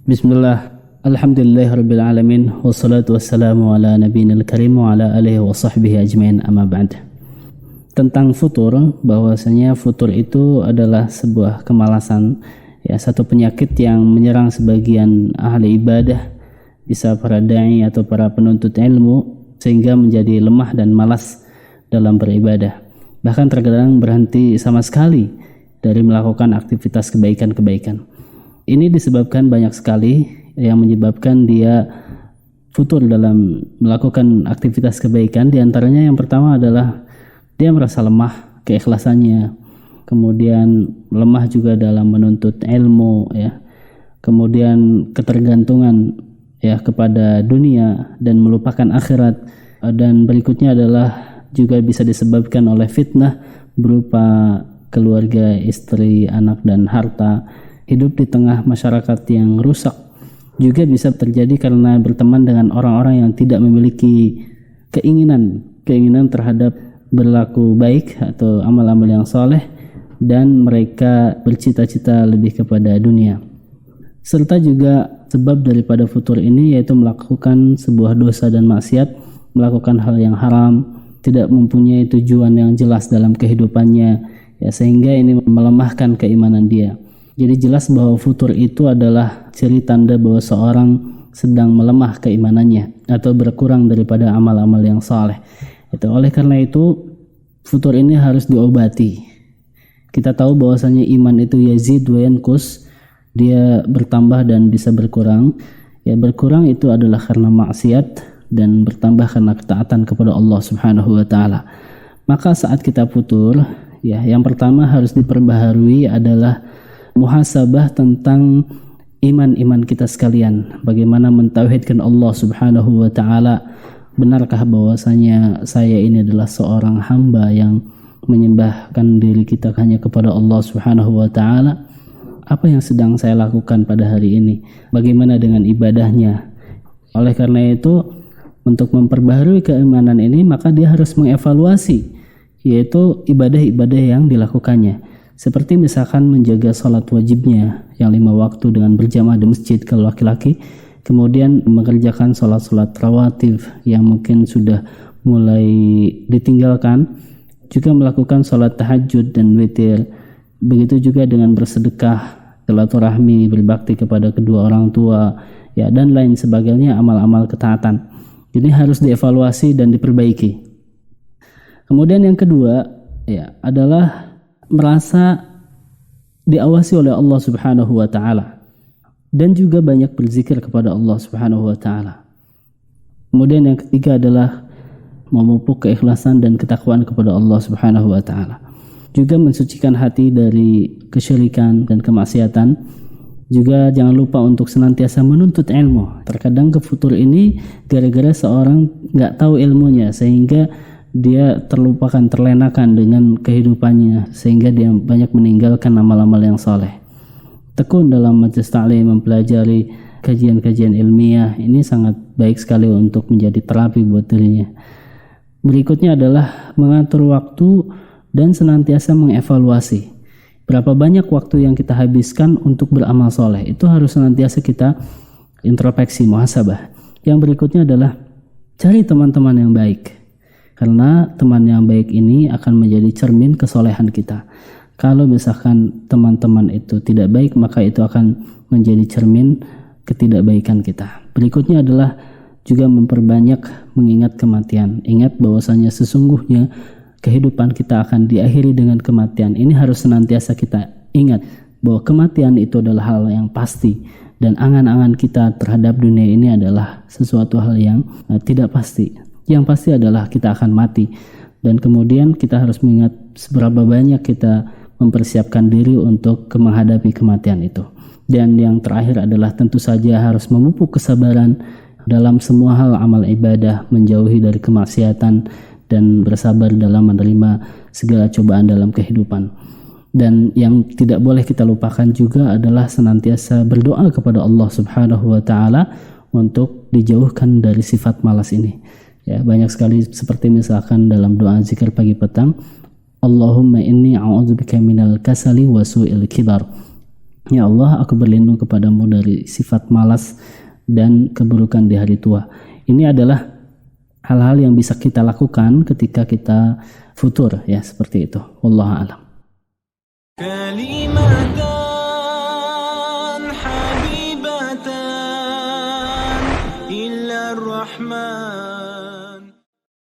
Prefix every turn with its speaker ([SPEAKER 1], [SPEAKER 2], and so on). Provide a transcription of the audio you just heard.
[SPEAKER 1] Bismillah, alhamdulillahirabbil alamin, wassalatu wassalamu ala nabiyil karim wa ala alihi wa sahbihi ajmain, amma ba'd. Tentang futur, bahwasanya futur itu adalah sebuah kemalasan, ya, satu penyakit yang menyerang sebagian ahli ibadah, bisa para dai atau para penuntut ilmu, sehingga menjadi lemah dan malas dalam beribadah. Bahkan terkadang berhenti sama sekali dari melakukan aktivitas kebaikan-kebaikan. Ini disebabkan banyak sekali yang menyebabkan dia futur dalam melakukan aktivitas kebaikan. Di antaranya yang pertama adalah dia merasa lemah keikhlasannya, kemudian lemah juga dalam menuntut ilmu, ya, kemudian ketergantungan, ya, kepada dunia dan melupakan akhirat. Dan berikutnya adalah juga bisa disebabkan oleh fitnah berupa keluarga, istri, anak, dan harta. Hidup di tengah masyarakat yang rusak juga bisa terjadi karena berteman dengan orang-orang yang tidak memiliki keinginan terhadap berlaku baik atau amal-amal yang soleh, dan mereka bercita-cita lebih kepada dunia. Serta juga sebab daripada futur ini yaitu melakukan sebuah dosa dan maksiat, melakukan hal yang haram, tidak mempunyai tujuan yang jelas dalam kehidupannya, ya, sehingga ini melemahkan keimanan dia. Jadi jelas bahwa futur itu adalah ciri tanda bahwa seorang sedang melemah keimanannya atau berkurang daripada amal-amal yang saleh. Itu oleh karena itu futur ini harus diobati. Kita tahu bahwasanya iman itu yazid wa yanqus, dia bertambah dan bisa berkurang. Ya, berkurang itu adalah karena maksiat dan bertambah karena ketaatan kepada Allah Subhanahu wa taala. Maka saat kita futur, ya, yang pertama harus diperbaharui adalah muhasabah tentang iman kita sekalian. Bagaimana mentauhidkan Allah Subhanahu wa taala. Benarkah bahwasanya saya ini adalah seorang hamba yang menyembahkan diri kita hanya kepada Allah Subhanahu wa taala? Apa yang sedang saya lakukan pada hari ini? Bagaimana dengan ibadahnya? Oleh karena itu, untuk memperbaharui keimanan ini, maka dia harus mengevaluasi, yaitu ibadah-ibadah yang dilakukannya. Seperti misalkan menjaga sholat wajibnya yang 5 waktu dengan berjamaah di masjid kalau laki-laki, kemudian mengerjakan sholat-sholat rawatib yang mungkin sudah mulai ditinggalkan, juga melakukan sholat tahajud dan witir. Begitu juga dengan bersedekah, silaturahmi, berbakti kepada kedua orang tua, ya, dan lain sebagainya, amal-amal ketaatan. Ini harus dievaluasi dan diperbaiki. Kemudian yang kedua, ya, adalah merasa diawasi oleh Allah Subhanahu wa taala dan juga banyak berzikir kepada Allah Subhanahu wa taala. Kemudian yang ketiga adalah memupuk keikhlasan dan ketakwaan kepada Allah Subhanahu wa taala. Juga mensucikan hati dari kesyirikan dan kemaksiatan. Juga jangan lupa untuk senantiasa menuntut ilmu. Terkadang ke futur ini gara-gara seorang nggak tahu ilmunya, sehingga dia terlenakan dengan kehidupannya, sehingga dia banyak meninggalkan amal-amal yang saleh. Tekun dalam majelis ta'lim, mempelajari kajian-kajian ilmiah, ini sangat baik sekali untuk menjadi terapi buat dirinya. Berikutnya adalah mengatur waktu dan senantiasa mengevaluasi berapa banyak waktu yang kita habiskan untuk beramal soleh. Itu harus senantiasa kita introspeksi, muhasabah. Yang berikutnya adalah cari teman-teman yang baik, karena teman yang baik ini akan menjadi cermin kesolehan kita. Kalau misalkan teman-teman itu tidak baik, maka itu akan menjadi cermin ketidakbaikan kita. Berikutnya adalah juga memperbanyak mengingat kematian. Ingat bahwasanya sesungguhnya kehidupan kita akan diakhiri dengan kematian. Ini harus senantiasa kita ingat bahwa kematian itu adalah hal yang pasti, dan angan-angan kita terhadap dunia ini adalah sesuatu hal yang tidak pasti. Yang pasti adalah kita akan mati, dan kemudian kita harus mengingat seberapa banyak kita mempersiapkan diri untuk menghadapi kematian itu. Dan yang terakhir adalah tentu saja harus memupuk kesabaran dalam semua hal amal ibadah, menjauhi dari kemaksiatan, dan bersabar dalam menerima segala cobaan dalam kehidupan. Dan yang tidak boleh kita lupakan juga adalah senantiasa berdoa kepada Allah Subhanahu wa taala untuk dijauhkan dari sifat malas ini. Ya, banyak sekali seperti misalkan dalam doa zikir pagi petang, Allahumma inni a'udzubika minal kasali wa su'il kibar. Ya Allah, aku berlindung kepadamu dari sifat malas dan keburukan di hari tua. Ini adalah hal-hal yang bisa kita lakukan ketika kita futur, ya, seperti itu. Wallahu a'lam.
[SPEAKER 2] كلمتان حبيبتان إلى الرحمن